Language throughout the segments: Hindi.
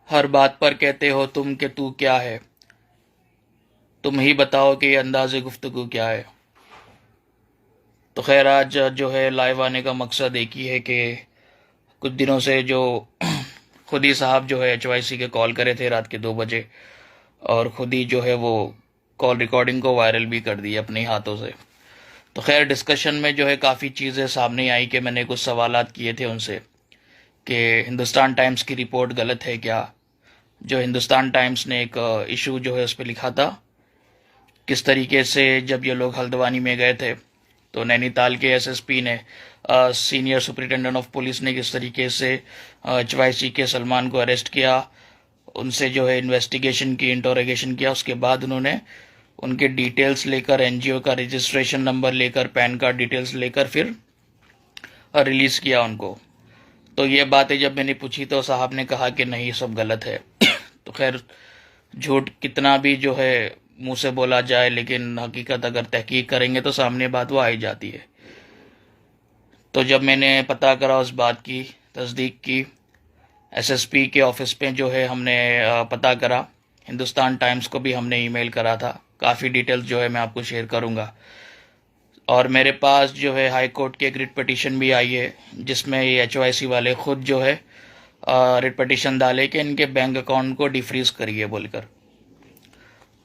हर बात पर कहते हो तुम कि तू क्या है। तुम ही बताओ कि ये अंदाज़े गुफ्तगू क्या है। तो खैर आज जो है लाइव आने का मकसद एक ही है कि कुछ दिनों से जो खुद ही साहब जो है HYC के कॉल करे थे रात के 2 बजे, और खुद ही जो है वो कॉल रिकॉर्डिंग को वायरल भी कर दी अपने हाथों से। तो खैर डिस्कशन में जो है काफ़ी चीज़ें सामने आई कि मैंने कुछ सवालात किए थे उनसे कि हिंदुस्तान टाइम्स की रिपोर्ट गलत है क्या। जो हिंदुस्तान टाइम्स ने एक इशू जो है उस पर लिखा था, किस तरीके से जब ये लोग हल्द्वानी में गए थे तो नैनीताल के SSP ने, सीनियर सुपरिटेंडेंट ऑफ पुलिस ने, किस तरीके से HYC के सलमान को अरेस्ट किया, उनसे जो है इन्वेस्टिगेशन की, इंटरोगेशन किया। उसके बाद उन्होंने उनके डिटेल्स लेकर, NGO का रजिस्ट्रेशन नंबर लेकर, पैन कार्ड डिटेल्स लेकर फिर रिलीज़ किया उनको। तो ये बातें जब मैंने पूछी तो साहब ने कहा कि नहीं सब गलत है। तो खैर झूठ कितना भी जो है मुंह से बोला जाए, लेकिन हकीकत अगर तहकीक करेंगे तो सामने बात वो आई जाती है। तो जब मैंने पता करा, उस बात की तस्दीक की, SSP के ऑफिस पे जो है हमने पता करा, हिंदुस्तान टाइम्स को भी हमने ईमेल करा था। काफ़ी डिटेल्स जो है मैं आपको शेयर करूंगा। और मेरे पास जो है हाई कोर्ट की एक रिट पिटीशन भी आई है, जिसमें ये HYC वाले खुद जो है रिट पिटीशन डाले कि इनके बैंक अकाउंट को डिफ्रीज करिए बोलकर।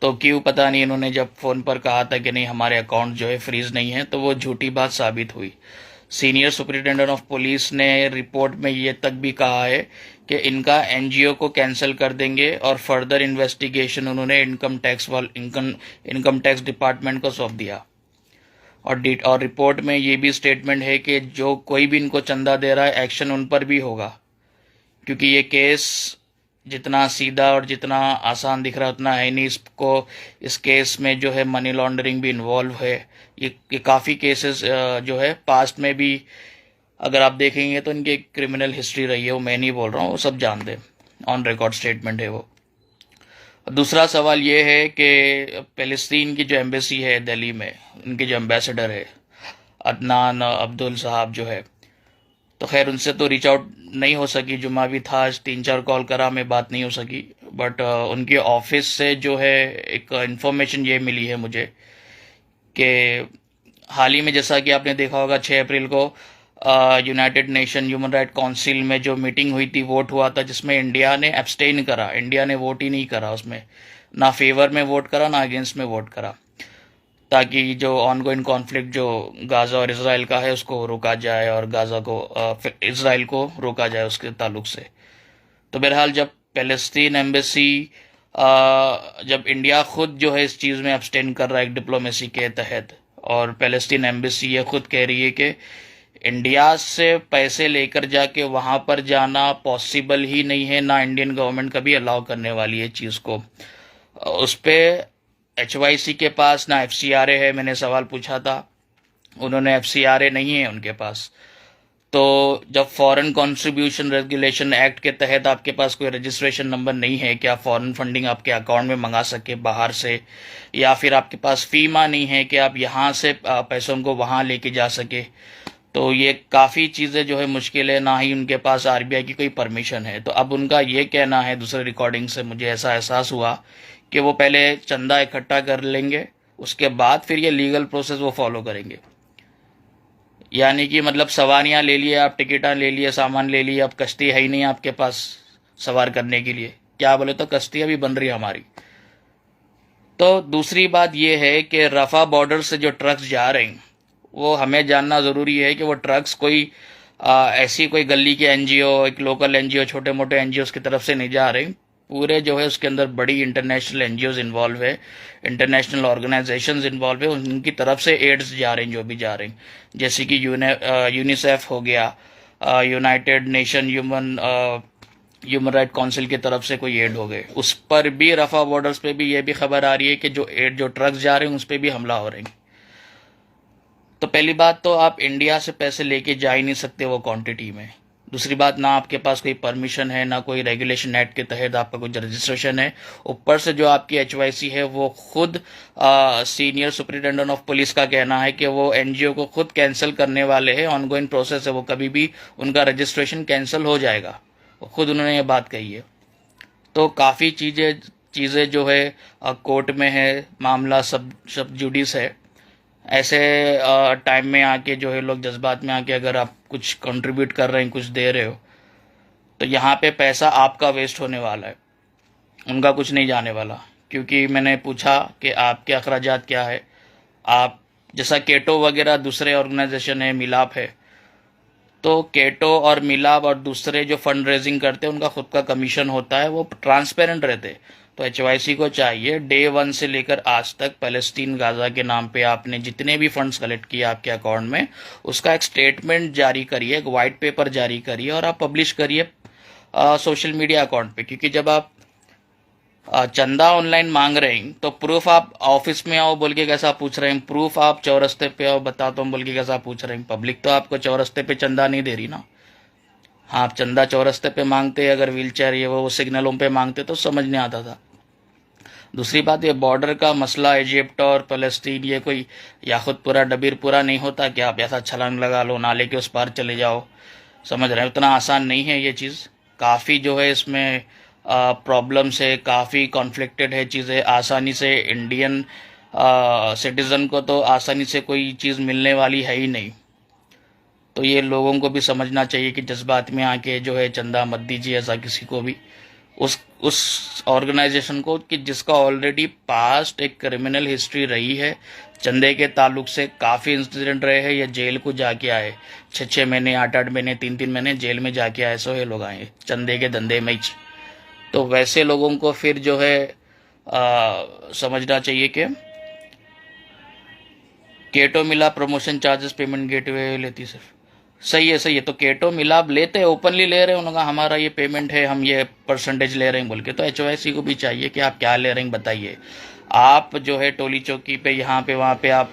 तो क्यों पता नहीं, इन्होंने जब फ़ोन पर कहा था कि नहीं हमारे अकाउंट जो है फ्रीज नहीं है, तो वो झूठी बात साबित हुई। सीनियर सुपरिटेंडेंट ऑफ पुलिस ने रिपोर्ट में ये तक भी कहा है कि इनका NGO को कैंसिल कर देंगे, और फर्दर इन्वेस्टिगेशन उन्होंने इनकम टैक्स डिपार्टमेंट को सौंप दिया। और रिपोर्ट में ये भी स्टेटमेंट है कि जो कोई भी इनको चंदा दे रहा है, एक्शन उन पर भी होगा। क्योंकि ये केस जितना सीधा और जितना आसान दिख रहा है उतना है नहीं। इस केस में जो है मनी लॉन्ड्रिंग भी इन्वॉल्व है। ये काफ़ी केसेस जो है पास्ट में भी अगर आप देखेंगे तो इनकी क्रिमिनल हिस्ट्री रही है। वो मैं नहीं बोल रहा हूँ, वो सब जानते हैं, ऑन रिकॉर्ड स्टेटमेंट है वो। दूसरा सवाल ये है कि फ़लस्तीन की जो एम्बेसी है दिल्ली में, उनके जो एम्बेसडर है अदनान अब्दुल साहब जो है, तो खैर उनसे तो रीच आउट नहीं हो सकी। जुम्मा भी था, आज 3-4 कॉल करा, मैं बात नहीं हो सकी। बट उनके ऑफिस से जो है एक इन्फॉर्मेशन ये मिली है मुझे कि हाल ही में, जैसा कि आपने देखा होगा, 6 अप्रैल को United nation human right council में जो मीटिंग हुई थी, वोट हुआ था, जिसमें इंडिया ने एब्सटेन करा। इंडिया ने वोट ही नहीं करा उसमें, ना फेवर में वोट करा ना अगेंस्ट में वोट करा, ताकि जो ऑनगोइंग कॉन्फ्लिक्ट जो गाज़ा और इसराइल का है उसको रोका जाए, और गाज़ा को इसराइल को रोका जाए उसके ताल्लुक से। तो बहरहाल जब फ़लस्तीन एम्बेसी, जब इंडिया खुद जो है इस चीज़ में अब्सटेन कर रहा है एक डिप्लोमेसी के तहत, और फ़लस्तीन एम्बेसी ये खुद कह रही है कि इंडिया से पैसे लेकर जाके वहाँ पर जाना पॉसिबल ही नहीं है, ना इंडियन गवर्नमेंट कभी अलाउ करने वाली है चीज़ को। उस पर HYC के पास ना FCRA है। मैंने सवाल पूछा था, उन्होंने FCRA नहीं है उनके पास। तो जब फॉरेन कंट्रीब्यूशन रेगुलेशन एक्ट के तहत आपके पास कोई रजिस्ट्रेशन नंबर नहीं है कि आप फॉरेन फंडिंग आपके अकाउंट में मंगा सके बाहर से, या फिर आपके पास फीमा नहीं है कि आप यहाँ से पैसों को वहाँ लेके जा सके, तो ये काफ़ी चीज़ें जो है मुश्किल है। ना ही उनके पास RBI की कोई परमिशन है। तो अब उनका ये कहना है, दूसरे रिकॉर्डिंग से मुझे ऐसा एहसास हुआ कि वो पहले चंदा इकट्ठा कर लेंगे, उसके बाद फिर ये लीगल प्रोसेस वो फॉलो करेंगे। यानी कि मतलब सवारियाँ ले लिए आप, टिकटें ले लिए, सामान ले लिए, अब कश्ती है ही नहीं आपके पास सवार करने के लिए। क्या बोले तो कश्ती अभी बन रही है हमारी। तो दूसरी बात ये है कि रफा बॉर्डर से जो ट्रक्स जा रहे हैं, वो हमें जानना ज़रूरी है कि वो ट्रक्स कोई ऐसी कोई गली के NGO, एक लोकल NGO, छोटे मोटे NGOs की तरफ से नहीं जा रहे। पूरे जो है उसके अंदर बड़ी इंटरनेशनल NGOs इन्वॉल्व है, इंटरनेशनल ऑर्गेनाइजेशंस इन्वॉल्व है, उनकी तरफ से एड्स जा रहे हैं जो भी जा रहे हैं। जैसे कि यूनिसेफ हो गया, United nation human right council की तरफ से कोई एड हो गए, उस पर भी रफा बॉर्डर्स पे भी ये भी खबर आ रही है कि जो ट्रक्स जा रहे हैं उस पर भी हमला हो रहे हैं। तो पहली बात तो आप इंडिया से पैसे लेके जा ही नहीं सकते वो क्वांटिटी में। दूसरी बात, ना आपके पास कोई परमिशन है, ना कोई रेगुलेशन एक्ट के तहत आपका कुछ रजिस्ट्रेशन है। ऊपर से जो आपकी HYC है वो खुद सीनियर सुपरिटेंडेंट ऑफ पुलिस का कहना है कि वो NGO को खुद कैंसिल करने वाले हैं। ऑनगोइंग प्रोसेस है, वो कभी भी उनका रजिस्ट्रेशन कैंसिल हो जाएगा। वो खुद उन्होंने ये बात कही है। तो काफ़ी चीज़ें जो है कोर्ट में है, मामला सब जुडिस है। ऐसे टाइम में आके जो है लोग जज्बात में आके अगर आप कुछ कंट्रीब्यूट कर रहे हैं, कुछ दे रहे हो, तो यहाँ पे पैसा आपका वेस्ट होने वाला है, उनका कुछ नहीं जाने वाला। क्योंकि मैंने पूछा कि आपके अखराजात क्या है, आप जैसा केटो वगैरह दूसरे ऑर्गेनाइजेशन है, मिलाप है, तो केटो और मिलाप और दूसरे जो फंड रेजिंग करते हैं उनका खुद का कमीशन होता है, वो ट्रांसपेरेंट रहते। तो एचवाईसी को चाहिए डे 1 से लेकर आज तक पैलेस्टीन गाजा के नाम पे आपने जितने भी फंड्स कलेक्ट किए आपके अकाउंट में, उसका एक स्टेटमेंट जारी करिए, एक वाइट पेपर जारी करिए और आप पब्लिश करिए सोशल मीडिया अकाउंट पे। क्योंकि जब आप चंदा ऑनलाइन मांग रहे हैं तो प्रूफ आप ऑफिस में आओ बोल के कैसा पूछ रहे हैं, प्रूफ आप चौरस्ते पे आओ बताता हूँ बोल के कैसा पूछ रहे हैं। पब्लिक तो आपको चौरस्ते पे चंदा नहीं दे रही ना। हाँ, आप चंदा चौरस्ते पे मांगते, अगर व्हीलचेयर ये वो सिग्नलों पे मांगते तो समझ नहीं आता था। दूसरी बात, ये बॉर्डर का मसला इजिप्ट और फलस्तीन, ये कोई याकुतपुरा डबीरपुरा नहीं होता कि आप ऐसा छलांग लगा लो नाले के उस पार चले जाओ। समझ रहे हैं, उतना आसान नहीं है ये चीज़। काफ़ी जो है इसमें प्रॉब्लम्स है, काफ़ी कॉन्फ्लिक्टेड है चीज़ें। आसानी से इंडियन सिटीज़न को तो आसानी से कोई चीज़ मिलने वाली है ही नहीं। तो ये लोगों को भी समझना चाहिए कि जज्बात में आके जो है चंदा मत दीजिए ऐसा किसी को भी, उस ऑर्गेनाइजेशन को कि जिसका ऑलरेडी पास्ट एक क्रिमिनल हिस्ट्री रही है। चंदे के ताल्लुक से काफ़ी इंसिडेंट रहे हैं, या जेल को जाके आए, 6-6 महीने 8-8 महीने 3-3 महीने जेल में जाके आए सो ये लोग आए चंदे के धंधे में ही। तो वैसे लोगों को फिर जो है समझना चाहिए कि केटो मिला प्रमोशन चार्जेस पेमेंट गेटवे लेती सिर्फ। सही है, सही है। तो केटो मिलाप लेते ओपनली ले रहे हैं, उन्होंने हमारा ये पेमेंट है, हम ये परसेंटेज ले रहे हैं बोल के। तो एचवाईसी को भी चाहिए कि आप क्या ले रहे हैं बताइए। आप जो है टोली चौकी पे यहाँ पे वहाँ पे आप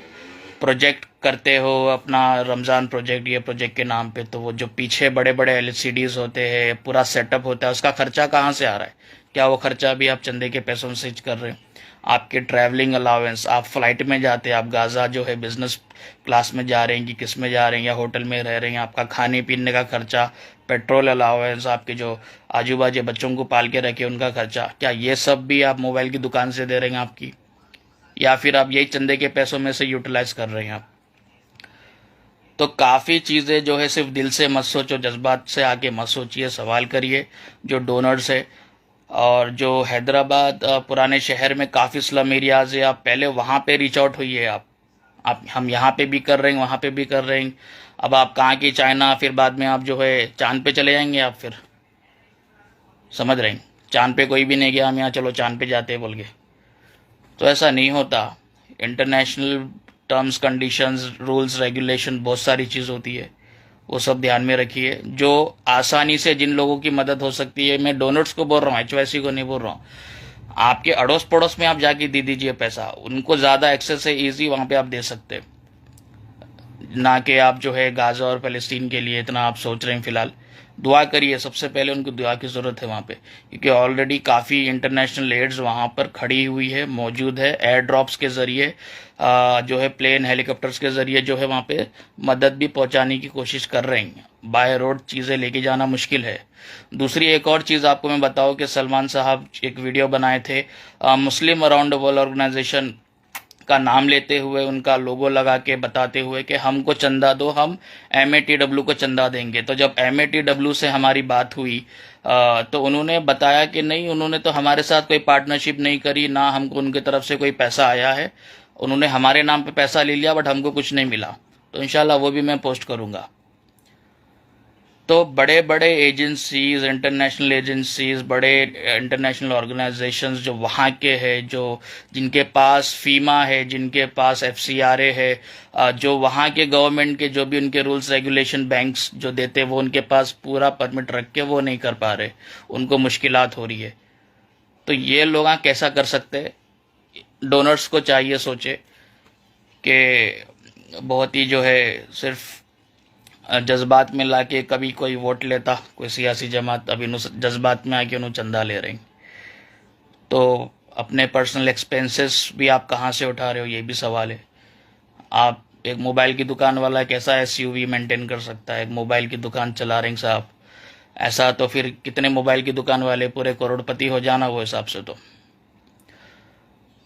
प्रोजेक्ट करते हो अपना, रमज़ान प्रोजेक्ट, ये प्रोजेक्ट के नाम पे, तो वो जो पीछे बड़े बड़े एलसीडीज होते हैं, पूरा सेटअप होता है, उसका खर्चा कहाँ से आ रहा है? क्या वो खर्चा भी आप चंदे के पैसों से कर रहे हैं? आपके ट्रैवलिंग अलाउंस, आप फ्लाइट में जाते हैं, आप गाज़ा जो है बिजनेस क्लास में जा रहे हैं कि किस में जा रहे हैं, या होटल में रह रहे हैं, आपका खाने पीने का खर्चा, पेट्रोल अलाउंस, आपके जो आजू बाजू बच्चों को पाल के रखे उनका खर्चा, क्या ये सब भी आप मोबाइल की दुकान से दे रहे हैं आपकी, या फिर आप यही चंदे के पैसों में से यूटिलाइज कर रहे हैं आप? तो काफ़ी चीज़ें जो है सिर्फ दिल से मत सोचो, जज्बात से आके मत सोचिए, सवाल करिए जो डोनर्स है। और जो हैदराबाद पुराने शहर में काफ़ी स्लम एरियाज है, आप पहले वहाँ पे रीच आउट हुई है। आप हम यहाँ पे भी कर रहे हैं, वहाँ पे भी कर रहे हैं। अब आप कहाँ की चाइना, फिर बाद में आप जो है चांद पे चले जाएंगे आप फिर। समझ रहे हैं, चांद पे कोई भी नहीं गया, हम यहाँ चलो चांद पे जाते हैं बोल के। तो ऐसा नहीं होता। International terms conditions rules regulation बहुत सारी चीज़ होती है, वो सब ध्यान में रखिए। जो आसानी से जिन लोगों की मदद हो सकती है, मैं डोनर्स को बोल रहा हूँ, एचवाईसी को नहीं बोल रहा हूँ, आपके अड़ोस पड़ोस में आप जाके दे दीजिए पैसा, उनको ज़्यादा एक्सेस है, ईजी वहाँ पे आप दे सकते हैं। ना कि आप जो है गाजा और फ़लस्तीन के लिए इतना आप सोच रहे हैं। फिलहाल दुआ करिए, सबसे पहले उनको दुआ की ज़रूरत है वहाँ पे, क्योंकि ऑलरेडी काफ़ी इंटरनेशनल एड्स वहाँ पर खड़ी हुई है, मौजूद है। एयर ड्रॉप्स के ज़रिए जो है प्लेन हेलीकॉप्टर्स के ज़रिए जो है वहाँ पे मदद भी पहुँचाने की कोशिश कर रहे हैं। बाय रोड चीज़ें लेके जाना मुश्किल है। दूसरी एक और चीज़ आपको मैं बताऊँ कि सलमान साहब एक वीडियो बनाए थे, मुस्लिम अराउंड द वर्ल्ड ऑर्गेनाइजेशन का नाम लेते हुए, उनका लोगो लगा के बताते हुए कि हमको चंदा दो, हम MATW को चंदा देंगे। तो जब MATW से हमारी बात हुई तो उन्होंने बताया कि नहीं, उन्होंने तो हमारे साथ कोई पार्टनरशिप नहीं करी, ना हमको उनकी तरफ से कोई पैसा आया है। उन्होंने हमारे नाम पे पैसा ले लिया बट हमको कुछ नहीं मिला। तो इंशाल्लाह वो भी मैं पोस्ट करूँगा। तो बड़े बड़े एजेंसीज, इंटरनेशनल एजेंसीज, बड़े इंटरनेशनल ऑर्गेनाइजेशंस जो वहाँ के हैं, जो जिनके पास फीमा है, जिनके पास FCRA है, जो वहाँ के गवर्नमेंट के जो भी उनके रूल्स रेगुलेशन बैंक्स जो देते हैं, वो उनके पास पूरा परमिट रख के वो नहीं कर पा रहे, उनको मुश्किलात हो रही है। तो ये लोग कैसा कर सकते हैं? डोनर्स को चाहिए सोचे कि बहुत ही जो है सिर्फ जज्बात में लाके कभी कोई वोट लेता, कोई सियासी जमात, अभी जज्बात में आके उन्होंने चंदा ले रहे हैं। तो अपने पर्सनल एक्सपेंसेस भी आप कहाँ से उठा रहे हो, ये भी सवाल है। आप एक मोबाइल की दुकान वाला कैसा SUV मेंटेन कर सकता है? एक मोबाइल की दुकान चला रहे हैं साहब, ऐसा तो फिर कितने मोबाइल की दुकान वाले पूरे करोड़पति हो जाना वो हिसाब से।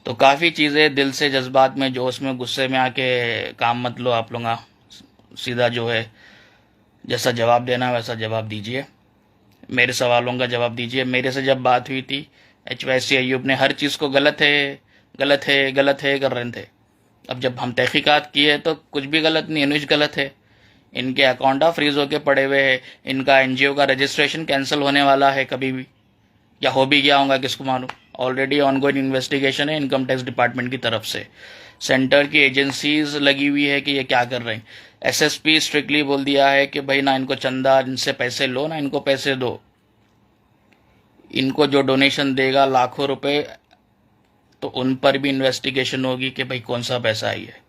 तो काफ़ी चीज़ें दिल से, जज्बात में, जोश में, गुस्से में आके काम मत लो आप लोग। सीधा जो है जैसा जवाब देना है वैसा जवाब दीजिए, मेरे सवालों का जवाब दीजिए। मेरे से जब बात हुई थी HYC अयूब ने हर चीज़ को गलत है गलत है गलत है कर रहे थे। अब जब हम तहकीकात किए तो कुछ भी गलत नहीं, अनुज गलत है, इनके अकाउंट फ्रीज होके पड़े हुए हैं, इनका NGO का रजिस्ट्रेशन कैंसिल होने वाला है कभी भी, या हो भी गया होगा किसको मालूम। ऑलरेडी ऑनगोइंग इन्वेस्टिगेशन है इनकम टैक्स डिपार्टमेंट की तरफ से, सेंटर की एजेंसीज लगी हुई है कि ये क्या कर रहे हैं। SSP स्ट्रिक्टली बोल दिया है कि भाई ना इनको चंदा, इनसे पैसे लो ना इनको पैसे दो। इनको जो डोनेशन देगा लाखों रुपए, तो उन पर भी इन्वेस्टिगेशन होगी कि भाई कौन सा पैसा आई है।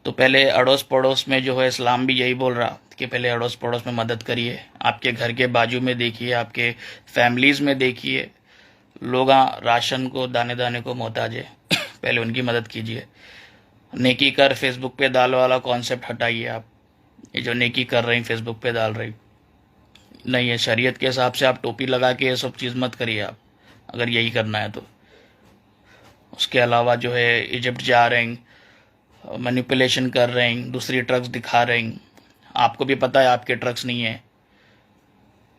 तो पहले अड़ोस पड़ोस में जो है, इस्लाम भी यही बोल रहा कि पहले अड़ोस पड़ोस में मदद करिए, आपके घर के बाजू में देखिए, आपके फैमिलीज में देखिए, लोग राशन को दाने दाने को मोहताज है पहले उनकी मदद कीजिए। नेकी कर फेसबुक पे डाल वाला कॉन्सेप्ट हटाइए आप, ये जो नेकी कर रही फेसबुक पे डाल रही नहीं है, शरीयत के हिसाब से आप टोपी लगा के ये सब चीज़ मत करिए आप, अगर यही करना है तो। उसके अलावा जो है इजिप्ट जा रहे हैं, मैनिपुलेशन कर रहे हैं, दूसरी ट्रक्स दिखा रहे हैं, आपको भी पता है आपके ट्रक्स नहीं है।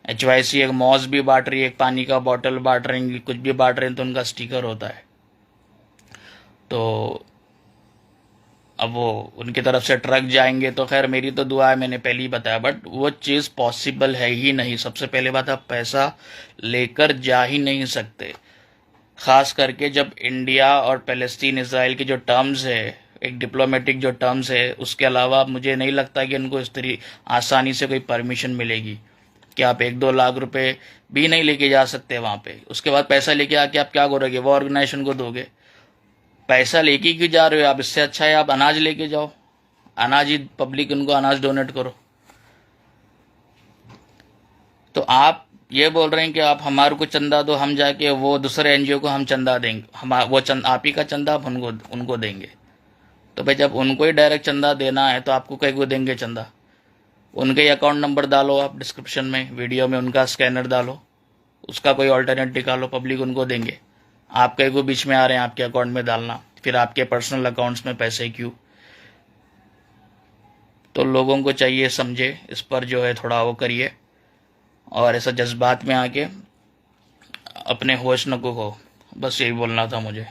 HYC एक मॉस भी बांट रही है, एक पानी का बॉटल बांट रहे हैं, कुछ भी बांट रहे हैं तो उनका स्टिकर होता है। तो अब वो उनकी तरफ से ट्रक जाएंगे तो खैर मेरी तो दुआ है, मैंने पहले ही बताया, बट वो चीज़ पॉसिबल है ही नहीं। सबसे पहले बात, आप पैसा लेकर जा ही नहीं सकते, ख़ास करके जब इंडिया और पैलेस्टीन इसराइल के जो टर्म्स है, एक डिप्लोमेटिक जो टर्म्स है, उसके अलावा मुझे नहीं लगता कि इनको इस तरह आसानी से कोई परमिशन मिलेगी कि आप 1-2 लाख रुपए भी नहीं लेके जा सकते वहाँ पे। उसके बाद पैसा लेके आके आप क्या करोगे, वो ऑर्गेनाइजेशन को दोगे। पैसा लेके क्यों जा रहे हो आप, इससे अच्छा है आप अनाज लेके जाओ, अनाज ही पब्लिक, उनको अनाज डोनेट करो। तो आप ये बोल रहे हैं कि आप हमारे को चंदा दो, हम जाके वो दूसरे NGO को हम चंदा देंगे, हम वो आप ही का चंदा आप उनको देंगे। तो भाई जब उनको ही डायरेक्ट चंदा देना है तो आपको कहीं को देंगे चंदा। उनके ही अकाउंट नंबर डालो आप डिस्क्रिप्शन में, वीडियो में उनका स्कैनर डालो, उसका कोई ऑल्टरनेट निकालो, पब्लिक उनको देंगे। आप कहीं को बीच में आ रहे हैं आपके अकाउंट में डालना, फिर आपके पर्सनल अकाउंट्स में पैसे क्यों। तो लोगों को चाहिए समझे, इस पर जो है थोड़ा वो करिए, और ऐसा जज्बात में आके अपने होश न को। बस यही बोलना था मुझे।